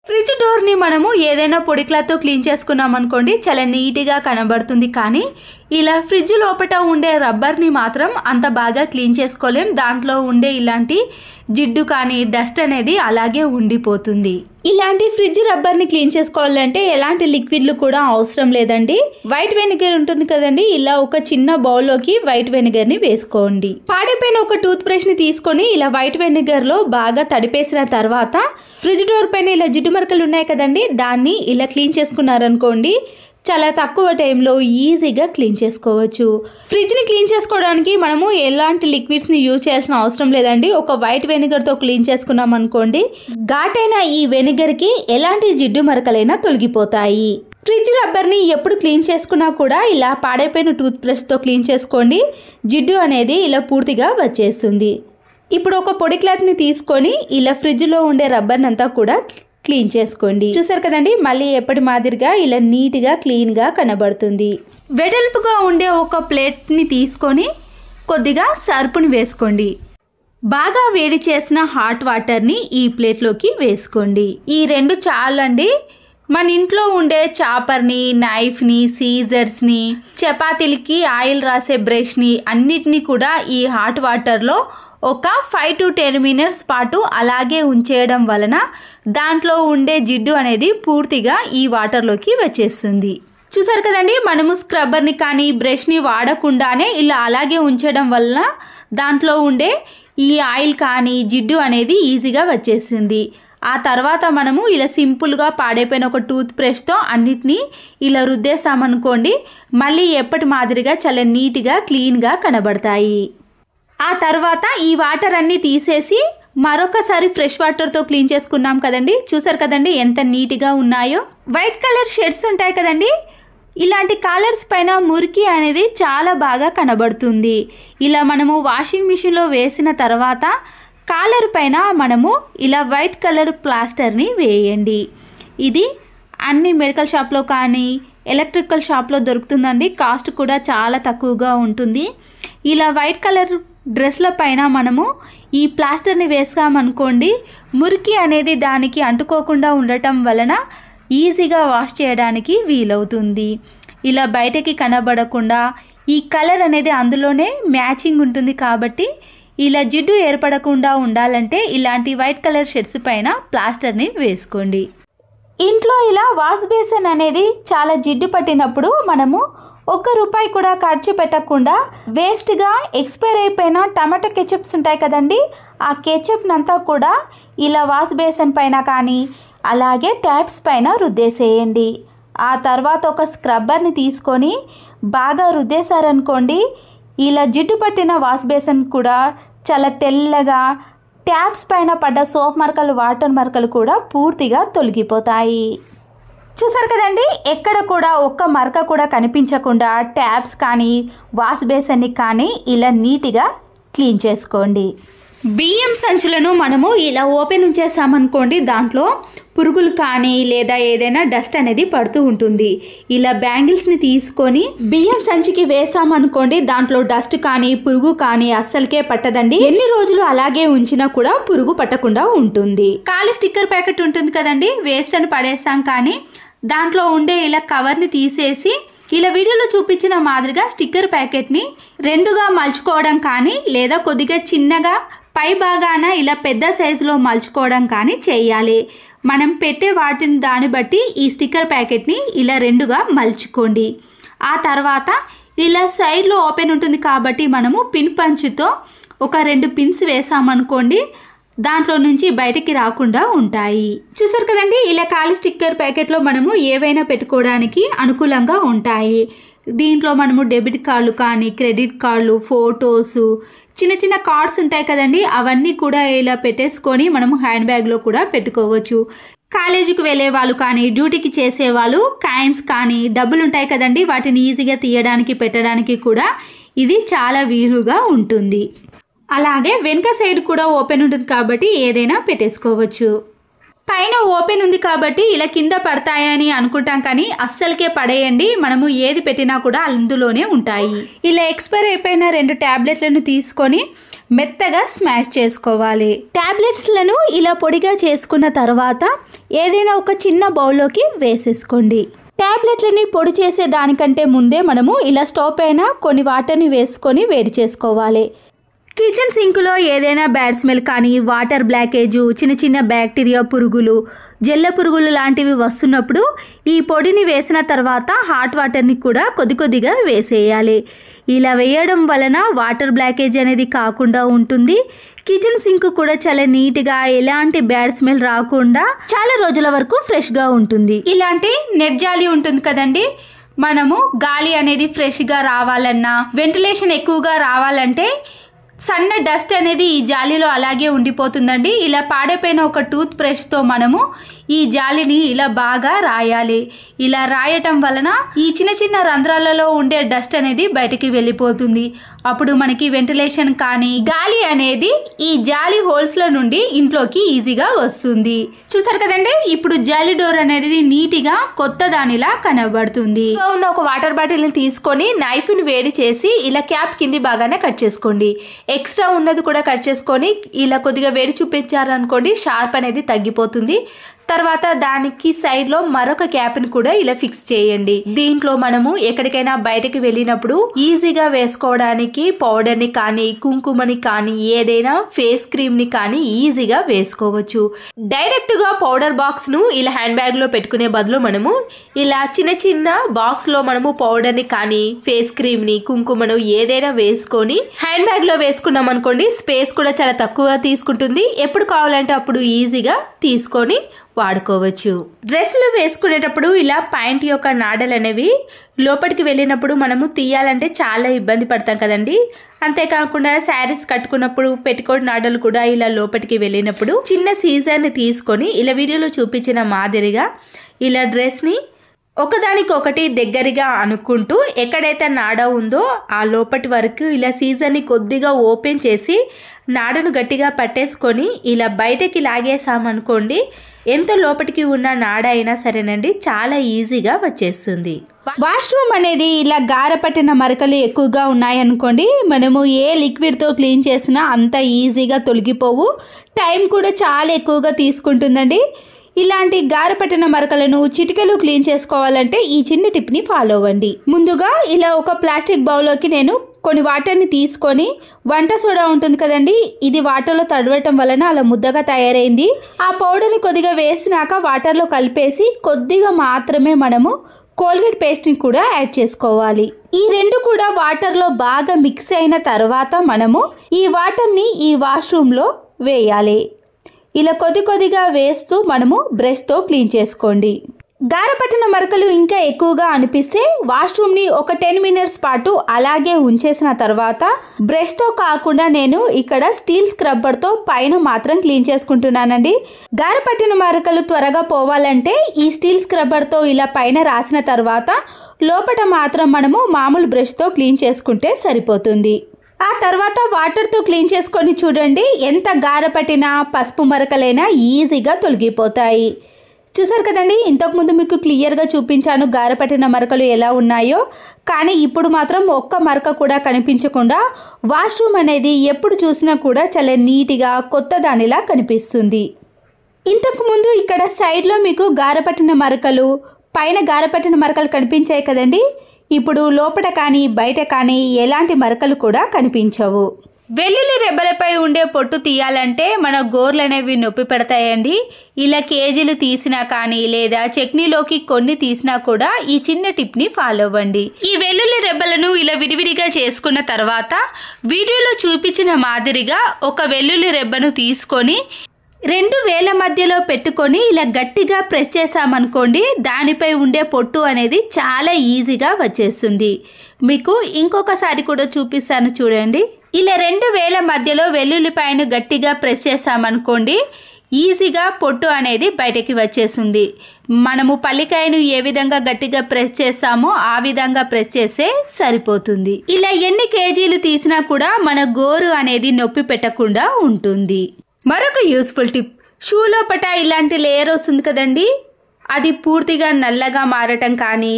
Fridge డోర్ని మనము ఏదైనా పొడి క్లాత్తో క్లీన్ చేసుకున్నాం అనుకోండి, చాలా నీట్గా కనబడుతుంది. కానీ ఇలా ఫ్రిడ్జ్ లోపల ఉండే రబ్బర్ని మాత్రం అంత బాగా క్లీన్ చేసుకోలేం. దాంట్లో ఉండే ఇలాంటి జిడ్డు కానీ డస్ట్ అనేది అలాగే ఉండిపోతుంది. ఇలాంటి ఫ్రిడ్జ్ రబ్బర్ని క్లీన్ చేసుకోవాలంటే ఎలాంటి లిక్విడ్లు కూడా అవసరం లేదండి. వైట్ వెనిగర్ ఉంటుంది కదండి, ఇలా ఒక చిన్న బౌల్లోకి వైట్ వెనిగర్ని వేసుకోండి. పాడైపోయిన ఒక టూత్ బ్రష్ని తీసుకొని ఇలా వైట్ వెనిగర్లో బాగా తడిపేసిన తర్వాత ఫ్రిడ్జ్ డోర్ పైన ఇలా జిడ్డు మరకలు ఉన్నాయి కదండి, దాన్ని ఇలా క్లీన్ చేసుకున్నారనుకోండి, చాలా తక్కువ టైంలో ఈజీగా క్లీన్ చేసుకోవచ్చు. ఫ్రిడ్జ్ని క్లీన్ చేసుకోవడానికి మనము ఎలాంటి లిక్విడ్స్ని యూజ్ చేయాల్సిన అవసరం లేదండి. ఒక వైట్ వెనిగర్తో క్లీన్ చేసుకున్నాం అనుకోండి, ఘాటైన ఈ వెనిగర్కి ఎలాంటి జిడ్డు మరకలైనా తొలగిపోతాయి. ఫ్రిడ్జ్ రబ్బర్ని ఎప్పుడు క్లీన్ చేసుకున్నా కూడా ఇలా పాడైపోయిన టూత్ బ్రష్తో క్లీన్ చేసుకోండి. జిడ్డు అనేది ఇలా పూర్తిగా వచ్చేస్తుంది. ఇప్పుడు ఒక పొడి క్లాత్ని తీసుకొని ఇలా ఫ్రిడ్జ్లో ఉండే రబ్బర్ని అంతా కూడా క్లీన్ చేసుకోండి. చూసారు కదండి, మళ్ళీ ఎప్పటి మాదిరిగా ఇలా నీట్గా క్లీన్గా కనబడుతుంది. వెడల్పుగా ఉండే ఒక ప్లేట్ని తీసుకొని కొద్దిగా సర్పుని వేసుకోండి. బాగా వేడి చేసిన హాట్ వాటర్ని ఈ ప్లేట్లోకి వేసుకోండి. ఈ రెండు చాలండి. మన ఇంట్లో ఉండే చాపర్ని, నైఫ్ని, సీజర్స్ని, చపాతీలకి ఆయిల్ రాసే బ్రష్ని అన్నిటినీ కూడా ఈ హాట్ వాటర్లో ఒక 5 to 10 minutes పాటు అలాగే ఉంచేయడం వలన దాంట్లో ఉండే జిడ్డు అనేది పూర్తిగా ఈ వాటర్లోకి వచ్చేస్తుంది. చూసారు కదండి, మనము స్క్రబ్బర్ని కానీ బ్రష్ని వాడకుండానే ఇలా అలాగే ఉంచడం వలన దాంట్లో ఉండే ఈ ఆయిల్ కానీ జిడ్డు అనేది ఈజీగా వచ్చేసింది. ఆ తర్వాత మనము ఇలా సింపుల్గా పాడైపోయిన ఒక టూత్ బ్రష్తో అన్నిటినీ ఇలా రుద్దేసామనుకోండి, మళ్ళీ ఎప్పటి మాదిరిగా చాలా నీట్గా క్లీన్గా కనబడతాయి. ఆ తర్వాత ఈ వాటర్ అన్నీ తీసేసి మరొకసారి ఫ్రెష్ వాటర్తో క్లీన్ చేసుకున్నాం కదండి. చూసారు కదండి ఎంత నీట్గా ఉన్నాయో. వైట్ కలర్ షెడ్స్ ఉంటాయి కదండి, ఇలాంటి కలర్స్ పైన మురికి అనేది చాలా బాగా కనబడుతుంది. ఇలా మనము వాషింగ్ మిషన్లో వేసిన తర్వాత కాలర్ పైన మనము ఇలా వైట్ కలర్ ప్లాస్టర్ని వేయండి. ఇది అన్ని మెడికల్ షాప్లో కానీ ఎలక్ట్రికల్ షాప్లో దొరుకుతుందండి. కాస్ట్ కూడా చాలా తక్కువగా ఉంటుంది. ఇలా వైట్ కలర్ డ్రెస్ల పైన మనము ఈ ప్లాస్టర్ని వేసామనుకోండి, మురికి అనేది దానికి అంటుకోకుండా ఉండటం వలన ఈజీగా వాష్ చేయడానికి వీలవుతుంది. ఇలా బయటకి కనబడకుండా ఈ కలర్ అనేది అందులోనే మ్యాచింగ్ ఉంటుంది. కాబట్టి ఇలా జిడ్డు ఏర్పడకుండా ఉండాలంటే ఇలాంటి వైట్ కలర్ షెడ్స్ పైన ప్లాస్టర్ని వేసుకోండి. ఇంట్లో ఇలా వాష్ బేసిన్ అనేది చాలా జిడ్డు పట్టినప్పుడు మనము ₹1 కూడా ఖర్చు పెట్టకుండా వేస్ట్గా ఎక్స్పైర్ అయిపోయిన టమాటో కెచప్స్ ఉంటాయి కదండి, ఆ కెచప్నంతా కూడా ఇలా వాష్ బేసిన్ పైన కానీ అలాగే ట్యాప్స్ పైన రుద్దేసేయండి. ఆ తర్వాత ఒక స్క్రబ్బర్ని తీసుకొని బాగా రుద్దేశారనుకోండి, ఇలా జిడ్డు పట్టిన వాష్ బేసిన్ కూడా చాలా తెల్లగా, ట్యాప్స్ పైన పడ్డ సోప్ మరకలు, వాటర్ మరకలు కూడా పూర్తిగా తొలగిపోతాయి. చూసారు కదండి, ఎక్కడ కూడా ఒక్క మరక కూడా కనిపించకుండా ట్యాప్స్ కానీ వాష్ బేసిన్ని కానీ ఇలా నీట్గా క్లీన్ చేసుకోండి. బియ్యం సంచులను మనము ఇలా ఓపెన్ ఉంచేసామనుకోండి, దాంట్లో పురుగులు కానీ లేదా ఏదైనా డస్ట్ అనేది పడుతూ ఉంటుంది. ఇలా బ్యాంగిల్స్ని తీసుకొని బియ్యం సంచికి వేసామనుకోండి, దాంట్లో డస్ట్ కానీ పురుగు కానీ అస్సలకే పట్టదండి. ఎన్ని రోజులు అలాగే ఉంచినా కూడా పురుగు పట్టకుండా ఉంటుంది. ఖాళీ స్టిక్కర్ ప్యాకెట్ ఉంటుంది కదండి, వేస్ట్ అని పడేస్తాం. కానీ దాంట్లో ఉండే ఇలా కవర్ని తీసేసి ఇలా వీడియోలో చూపించిన మాదిరిగా స్టిక్కర్ ప్యాకెట్ని రెండుగా మలుచుకోవడం కానీ లేదా కొద్దిగా చిన్నగా పై భాగాన ఇలా పెద్ద సైజులో మలుచుకోవడం కానీ చేయాలి. మనం పెట్టే వాటిని దాన్ని బట్టి ఈ స్టిక్కర్ ప్యాకెట్ని ఇలా రెండుగా మలుచుకోండి. ఆ తర్వాత ఇలా సైడ్లో ఓపెన్ ఉంటుంది కాబట్టి మనము పిన్ పంచుతో ఒక 2 పిన్స్ వేసామనుకోండి, దాంట్లో నుంచి బయటికి రాకుండా ఉంటాయి. చూసారు కదండి, ఇలా ఖాళీ స్టిక్కర్ ప్యాకెట్లో మనము ఏవైనా పెట్టుకోవడానికి అనుకూలంగా ఉంటాయి. దీంట్లో మనము డెబిట్ కార్డులు కానీ క్రెడిట్ కార్డులు, ఫొటోస్, చిన్న చిన్న కార్డ్స్ ఉంటాయి కదండి, అవన్నీ కూడా ఇలా పెట్టేసుకొని మనము హ్యాండ్ బ్యాగ్లో కూడా పెట్టుకోవచ్చు. కాలేజీకి వెళ్ళే వాళ్ళు కానీ డ్యూటీకి చేసేవాళ్ళు కాయిన్స్ కానీ డబ్బులు ఉంటాయి కదండి, వాటిని ఈజీగా తీయడానికి పెట్టడానికి కూడా ఇది చాలా వీలుగా ఉంటుంది. అలాగే వెనుక సైడ్ కూడా ఓపెన్ ఉంటుంది కాబట్టి ఏదైనా పెట్టేసుకోవచ్చు. పైన ఓపెన్ ఉంది కాబట్టి ఇలా కింద పడతాయని అనుకుంటాం కానీ అస్సలకే పడేయండి. మనము ఏది పెట్టినా కూడా అందులోనే ఉంటాయి. ఇలా ఎక్స్పైర్ అయిపోయిన 2 ట్యాబ్లెట్లను తీసుకొని మెత్తగా స్మాష్ చేసుకోవాలి. టాబ్లెట్స్లను ఇలా పొడిగా చేసుకున్న తర్వాత ఏదైనా ఒక చిన్న బౌల్లోకి వేసేసుకోండి. టాబ్లెట్లని పొడి చేసే దానికంటే ముందే మనము ఇలా స్టవ్ పైన కొన్ని వాటర్ని వేసుకొని వేడి చేసుకోవాలి. కిచెన్ సింక్లో ఏదైనా బ్యాడ్ స్మెల్ కానీ వాటర్ బ్లాకేజు, చిన్న చిన్న బ్యాక్టీరియా పురుగులు, జెల్ల పురుగులు లాంటివి వస్తున్నప్పుడు ఈ పొడిని వేసిన తర్వాత హాట్ వాటర్ని కూడా కొద్దిగా వేసేయాలి. ఇలా వేయడం వలన వాటర్ బ్లాకేజ్ అనేది కాకుండా ఉంటుంది. కిచెన్ సింక్ కూడా చాలా నీట్గా, ఎలాంటి బ్యాడ్ స్మెల్ రాకుండా చాలా రోజుల వరకు ఫ్రెష్గా ఉంటుంది. ఇలాంటి నెట్ జాలి ఉంటుంది కదండి, మనము గాలి అనేది ఫ్రెష్గా రావాలన్నా, వెంటిలేషన్ ఎక్కువగా రావాలంటే సన్న డస్ట్ అనేది ఈ జాలీలో అలాగే ఉండిపోతుందండి. ఇలా పాడైపోయిన ఒక టూత్ బ్రష్తో మనము ఈ జాలిని ఇలా బాగా రాయాలి. ఇలా రాయటం వలన ఈ చిన్న చిన్న రంధ్రాలలో ఉండే డస్ట్ అనేది బయటికి వెళ్ళిపోతుంది. అప్పుడు మనకి వెంటిలేషన్ కానీ గాలి అనేది ఈ జాలి హోల్స్ల నుండి ఇంట్లోకి ఈజీగా వస్తుంది. చూసారు కదండి, ఇప్పుడు జాలి డోర్ అనేది నీట్గా కొత్త దానిలా కనబడుతుంది. ఉన్న ఒక వాటర్ బాటిల్ని తీసుకొని నైఫ్ని వేడి చేసి ఇలా క్యాప్ కింది బాగానే కట్ చేసుకోండి. ఎక్స్ట్రా ఉన్నది కూడా కట్ చేసుకొని ఇలా కొద్దిగా వేడి చూపించారనుకోండి, షార్ప్ అనేది తగ్గిపోతుంది. తర్వాత దానికి సైడ్లో మరొక క్యాప్ని కూడా ఇలా ఫిక్స్ చేయండి. దీంట్లో మనము ఎక్కడికైనా బయటకు వెళ్ళినప్పుడు ఈజీగా వేసుకోవడానికి పౌడర్ని కానీ, కుంకుమని కానీ, ఏదైనా ఫేస్ క్రీమ్ని కానీ ఈజీగా వేసుకోవచ్చు. డైరెక్ట్గా పౌడర్ బాక్స్ను ఇలా హ్యాండ్ బ్యాగ్లో పెట్టుకునే బదులు మనము ఇలా చిన్న చిన్న బాక్స్లో మనము పౌడర్ని కానీ, ఫేస్ క్రీమ్ని, కుంకుమను ఏదైనా వేసుకొని హ్యాండ్ బ్యాగ్లో వేసుకున్నాం అనుకోండి, స్పేస్ కూడా చాలా తక్కువ తీసుకుంటుంది. ఎప్పుడు కావాలంటే అప్పుడు ఈజీగా తీసుకొని వాడుకోవచ్చు. డ్రెస్సులు వేసుకునేటప్పుడు ఇలా ప్యాంట్ యొక్క నాడలు అనేవి లోపలికి వెళ్ళినప్పుడు మనము తీయాలంటే చాలా ఇబ్బంది పడతాం కదండి. అంతేకాకుండా శారీస్ కట్టుకున్నప్పుడు పెట్టికోట్ నాడలు కూడా ఇలా లోపలికి వెళ్ళినప్పుడు చిన్న సీజర్ని తీసుకొని ఇలా వీడియోలో చూపించిన మాదిరిగా ఇలా డ్రెస్ని ఒకదానికొకటి దగ్గరగా అనుకుంటూ ఎక్కడైతే నాడ ఉందో ఆ లోపటి వరకు ఇలా సీజర్ని కొద్దిగా ఓపెన్ చేసి నాడను గట్టిగా పట్టేసుకొని ఇలా బయటకి లాగేసామనుకోండి, ఎంత లోపలికి ఉన్న నాడ అయినా సరేనండి చాలా ఈజీగా వచ్చేస్తుంది. వాష్రూమ్ అనేది ఇలా గారపట్టిన మరకలు ఎక్కువగా ఉన్నాయనుకోండి, మనము ఏ లిక్విడ్తో క్లీన్ చేసినా అంత ఈజీగా తొలగిపోవు. టైం కూడా చాలా ఎక్కువగా తీసుకుంటుందండి. ఇలాంటి గారపట్టిన మరకలను చిటికెలు క్లీన్ చేసుకోవాలంటే ఈ చిన్న టిప్ని ఫాలో అవ్వండి. ముందుగా ఇలా ఒక ప్లాస్టిక్ బౌల్లోకి నేను కొన్ని వాటర్ని తీసుకొని, వంట సోడా ఉంటుంది కదండి, ఇది వాటర్లో తడవటం వలన అలా ముద్దగా తయారైంది. ఆ పౌడర్ని కొద్దిగా వేసినాక వాటర్లో కలిపేసి కొద్దిగా మాత్రమే మనము కోల్గేట్ పేస్ట్ని కూడా యాడ్ చేసుకోవాలి. ఈ రెండు కూడా వాటర్లో బాగా మిక్స్ అయిన తర్వాత మనము ఈ వాటర్ని ఈ వాష్రూమ్లో వేయాలి. ఇలా కొద్దిగా వేస్తూ మనము బ్రష్తో క్లీన్ చేసుకోండి. గారపట్టిన మరకలు ఇంకా ఎక్కువగా అనిపిస్తే వాష్రూమ్ని ఒక 10 మినిట్స్ పాటు అలాగే ఉంచేసిన తర్వాత బ్రష్తో కాకుండా నేను ఇక్కడ స్టీల్ స్క్రబ్బర్తో పైన మాత్రం క్లీన్ చేసుకుంటున్నానండి. గారపట్టిన మరకలు త్వరగా పోవాలంటే ఈ స్టీల్ స్క్రబ్బర్తో ఇలా పైన రాసిన తర్వాత లోపల మాత్రం మనము మామూలు బ్రష్తో క్లీన్ చేసుకుంటే సరిపోతుంది. ఆ తర్వాత వాటర్తో క్లీన్ చేసుకొని చూడండి, ఎంత గారపట్టిన పసుపు మరకలైనా ఈజీగా తొలగిపోతాయి. చూసారు కదండి, ఇంతకుముందు మీకు క్లియర్గా చూపించాను గారపట్టిన మరకలు ఎలా ఉన్నాయో. కానీ ఇప్పుడు మాత్రం ఒక్క మరక కూడా కనిపించకుండా వాష్రూమ్ అనేది ఎప్పుడు చూసినా కూడా చాలా నీట్గా కొత్త దానిలా కనిపిస్తుంది. ఇంతకుముందు ఇక్కడ సైడ్లో మీకు గారపట్టిన మరకలు, పైన గారపట్టిన మరకలు కనిపించాయి కదండి. ఇప్పుడు లోపల కానీ బయట కానీ ఎలాంటి మరకలు కూడా కనిపించవు. వెల్లుల్లి రెబ్బలపై ఉండే పొట్టు తీయాలంటే మన గోర్లు అనేవి నొప్పి పెడతాయండి. ఇలా కేజీలు తీసినా కానీ లేదా చట్నీలోకి కొన్ని తీసినా కూడా ఈ చిన్న టిప్ని ఫాలో అవ్వండి. ఈ వెల్లుల్లి రెబ్బలను ఇలా విడివిడిగా చేసుకున్న తర్వాత వీడియోలో చూపించిన మాదిరిగా ఒక వెల్లుల్లి రెబ్బను తీసుకొని 2 వేల మధ్యలో పెట్టుకొని ఇలా గట్టిగా ప్రెస్ చేసామనుకోండి, దానిపై ఉండే పొట్టు అనేది చాలా ఈజీగా వచ్చేస్తుంది. మీకు ఇంకొకసారి కూడా చూపిస్తాను చూడండి. ఇలా 2 వేల మధ్యలో వెల్లుల్లిపాయను గట్టిగా ప్రెస్ చేసామనుకోండి, ఈజీగా పొట్టు అనేది బయటకి వచ్చేస్తుంది. మనము పల్లికాయను ఏ విధంగా గట్టిగా ప్రెస్ చేస్తామో ఆ విధంగా ప్రెస్ చేస్తే సరిపోతుంది. ఇలా ఎన్ని కేజీలు తీసినా కూడా మన గోరు అనేది నొప్పి పెట్టకుండా ఉంటుంది. మరొక యూస్ఫుల్ టిప్, షూ లోపట ఇలాంటి లేయర్ వస్తుంది కదండి, అది పూర్తిగా నల్లగా మారటం కానీ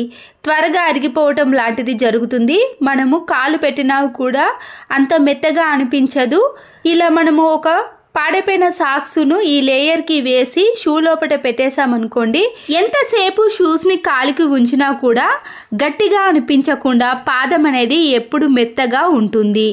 త్వరగా అరిగిపోవటం లాంటిది జరుగుతుంది. మనము కాలు పెట్టినా కూడా అంత మెత్తగా అనిపించదు. ఇలా మనము ఒక పాడైపోయిన సాక్స్ను ఈ లేయర్కి వేసి షూ లోపల పెట్టేసామనుకోండి, ఎంతసేపు షూస్ని కాలికి ఉంచినా కూడా గట్టిగా అనిపించకుండా పాదం అనేది ఎప్పుడు మెత్తగా ఉంటుంది.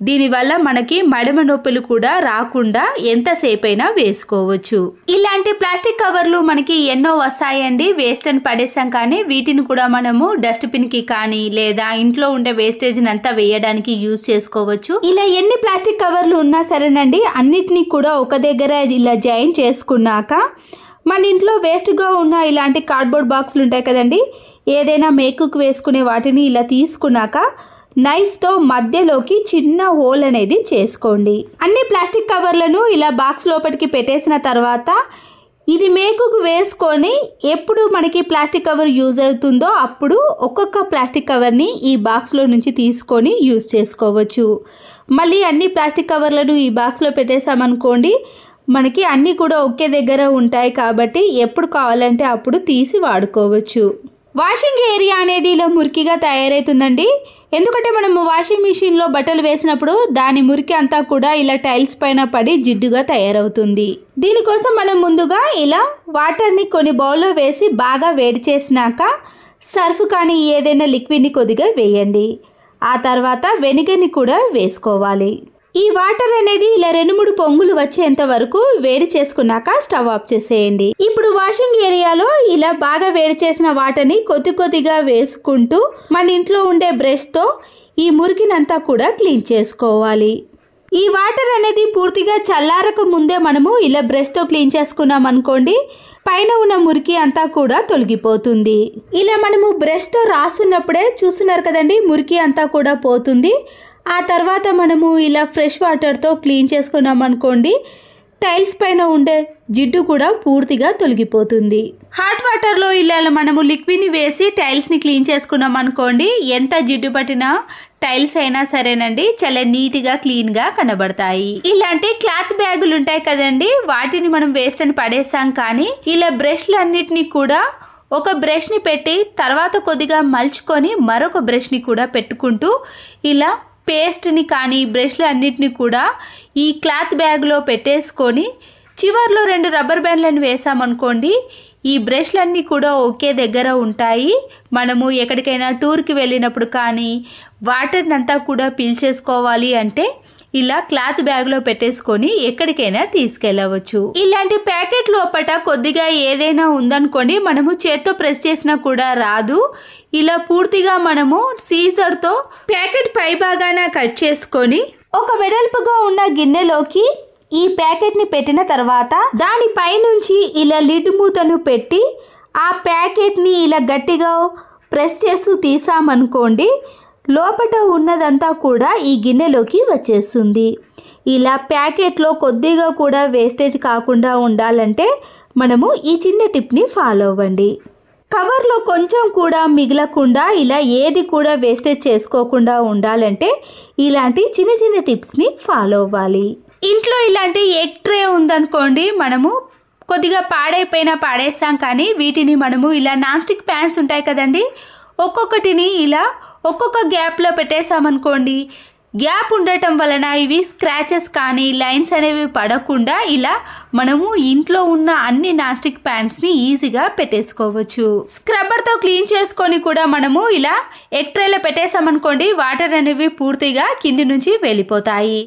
దీనివల్ల మనకి మడమ నొప్పులు కూడా రాకుండా ఎంతసేపైనా వేసుకోవచ్చు. ఇలాంటి ప్లాస్టిక్ కవర్లు మనకి ఎన్నో వస్తాయండి. వేస్ట్ అని పడేసాం కానీ వీటిని కూడా మనము డస్ట్బిన్కి కానీ లేదా ఇంట్లో ఉండే వేస్టేజ్ని అంతా వేయడానికి యూజ్ చేసుకోవచ్చు. ఇలా ఎన్ని ప్లాస్టిక్ కవర్లు ఉన్నా సరేనండి, అన్నిటినీ కూడా ఒక దగ్గర ఇలా జాయిన్ చేసుకున్నాక మన ఇంట్లో వేస్ట్గా ఉన్న ఇలాంటి కార్డ్బోర్డ్ బాక్సులు ఉంటాయి కదండి, ఏదైనా మేకుకు వేసుకునే వాటిని ఇలా తీసుకున్నాక నైఫ్తో మధ్యలోకి చిన్న హోల్ అనేది చేసుకోండి. అన్ని ప్లాస్టిక్ కవర్లను ఇలా బాక్స్ లోపలికి పెట్టేసిన తర్వాత ఇది మేకుకు వేసుకొని ఎప్పుడు మనకి ప్లాస్టిక్ కవర్ యూజ్ అవుతుందో అప్పుడు ఒక్కొక్క ప్లాస్టిక్ కవర్ని ఈ బాక్స్లో నుంచి తీసుకొని యూజ్ చేసుకోవచ్చు. మళ్ళీ అన్ని ప్లాస్టిక్ కవర్లను ఈ బాక్స్లో పెట్టేసామనుకోండి, మనకి అన్నీ కూడా ఒకే దగ్గర ఉంటాయి కాబట్టి ఎప్పుడు కావాలంటే అప్పుడు తీసి వాడుకోవచ్చు. వాషింగ్ ఏరియా అనేది ఇలా మురికిగా తయారవుతుందండి. ఎందుకంటే మనము వాషింగ్ మిషన్లో బట్టలు వేసినప్పుడు దాని మురికి అంతా కూడా ఇలా టైల్స్ పైన పడి జిడ్డుగా తయారవుతుంది. దీనికోసం మనం ముందుగా ఇలా వాటర్ని కొన్ని బౌల్లో వేసి బాగా వేడి చేసినాక సర్ఫ్ కానీ ఏదైనా లిక్విడ్ని కొద్దిగా వేయండి. ఆ తర్వాత వెనిగర్ని కూడా వేసుకోవాలి. ఈ వాటర్ అనేది ఇలా 2-3 పొంగులు వచ్చేంత వరకు వేడి చేసుకున్నాక స్టవ్ ఆఫ్ చేసేయండి. ఇప్పుడు వాషింగ్ ఏరియాలో ఇలా బాగా వేడి చేసిన వాటర్ని కొద్దిగా వేసుకుంటూ మన ఇంట్లో ఉండే బ్రష్తో ఈ మురికినంతా కూడా క్లీన్ చేసుకోవాలి. ఈ వాటర్ అనేది పూర్తిగా చల్లారక ముందే మనము ఇలా బ్రష్తో క్లీన్ చేసుకున్నాం అనుకోండి, పైన ఉన్న మురికి అంతా కూడా తొలగిపోతుంది. ఇలా మనము బ్రష్తో రాస్తున్నప్పుడే చూస్తున్నారు కదండి, మురికి అంతా కూడా పోతుంది. ఆ తర్వాత మనము ఇలా ఫ్రెష్ వాటర్తో క్లీన్ చేసుకున్నాం అనుకోండి, టైల్స్ పైన ఉండే జిడ్డు కూడా పూర్తిగా తొలగిపోతుంది. హాట్ వాటర్లో ఇలా మనము లిక్విడ్ని వేసి టైల్స్ని క్లీన్ చేసుకున్నాం అనుకోండి, ఎంత జిడ్డు పట్టినా టైల్స్ అయినా సరేనండి చాలా నీట్గా క్లీన్గా కనబడతాయి. ఇలాంటి క్లాత్ బ్యాగులు ఉంటాయి కదండి, వాటిని మనం వేస్ట్ అని పడేసాం కానీ ఇలా బ్రష్లు అన్నిటినీ కూడా ఒక బ్రష్ని పెట్టి తర్వాత కొద్దిగా మలుచుకొని మరొక బ్రష్ని కూడా పెట్టుకుంటూ ఇలా పేస్ట్ని కానీ బ్రష్లు అన్నిటిని కూడా ఈ క్లాత్ బ్యాగ్లో పెట్టేసుకొని చివర్లో 2 రబ్బర్ బ్యాండ్లను వేసామనుకోండి, ఈ బ్రష్లన్నీ కూడా ఒకే దగ్గర ఉంటాయి. మనము ఎక్కడికైనా టూర్కి వెళ్ళినప్పుడు కానీ వాటర్ని అంతా కూడా పీల్చేసుకోవాలి అంటే ఇలా క్లాత్ బ్యాగ్లో పెట్టేసుకొని ఎక్కడికైనా తీసుకెళ్ళవచ్చు. ఇలాంటి ప్యాకెట్ లోపల కొద్దిగా ఏదైనా ఉందనుకోండి, మనము చేత్తో ప్రెస్ చేసినా కూడా రాదు. ఇలా పూర్తిగా మనము సీజర్తో ప్యాకెట్ పై భాగాన కట్ చేసుకొని ఒక వెడల్పుగా ఉన్న గిన్నెలోకి ఈ ప్యాకెట్ని పెట్టిన తర్వాత దానిపై నుంచి ఇలా లిడ్ మూతను పెట్టి ఆ ప్యాకెట్ని ఇలా గట్టిగా ప్రెస్ చేస్తూ తీసామనుకోండి, లోపట ఉన్నదంతా కూడా ఈ గిన్నెలోకి వచ్చేస్తుంది. ఇలా ప్యాకెట్లో కొద్దిగా కూడా వేస్టేజ్ కాకుండా ఉండాలంటే మనము ఈ చిన్న టిప్ని ఫాలో అవ్వండి. కవర్లో కొంచెం కూడా మిగలకుండా ఇలా ఏది కూడా వేస్టేజ్ చేసుకోకుండా ఉండాలంటే ఇలాంటి చిన్న టిప్స్ని ఫాలో అవ్వాలి. ఇంట్లో ఇలాంటి ఎగ్ ట్రే ఉందనుకోండి, మనము కొద్దిగా పాడైపోయినా పాడేస్తాం కానీ వీటిని మనము ఇలా నాన్ స్టిక్ ప్యాన్స్ ఉంటాయి కదండి, ఒక్కొక్కటిని ఇలా ఒక్కొక్క గ్యాప్లో పెట్టేసామనుకోండి, గ్యాప్ ఉండటం వలన ఇవి స్క్రాచెస్ కానీ లైన్స్ అనేవి పడకుండా ఇలా మనము ఇంట్లో ఉన్న అన్ని నాన్ స్టిక్ ప్యాన్స్ని ఈజీగా పెట్టేసుకోవచ్చు. స్క్రబ్బర్తో క్లీన్ చేసుకొని కూడా మనము ఇలా ఎగ్ ట్రేలో పెట్టేసామనుకోండి, వాటర్ అనేవి పూర్తిగా కింది నుంచి వెళ్ళిపోతాయి.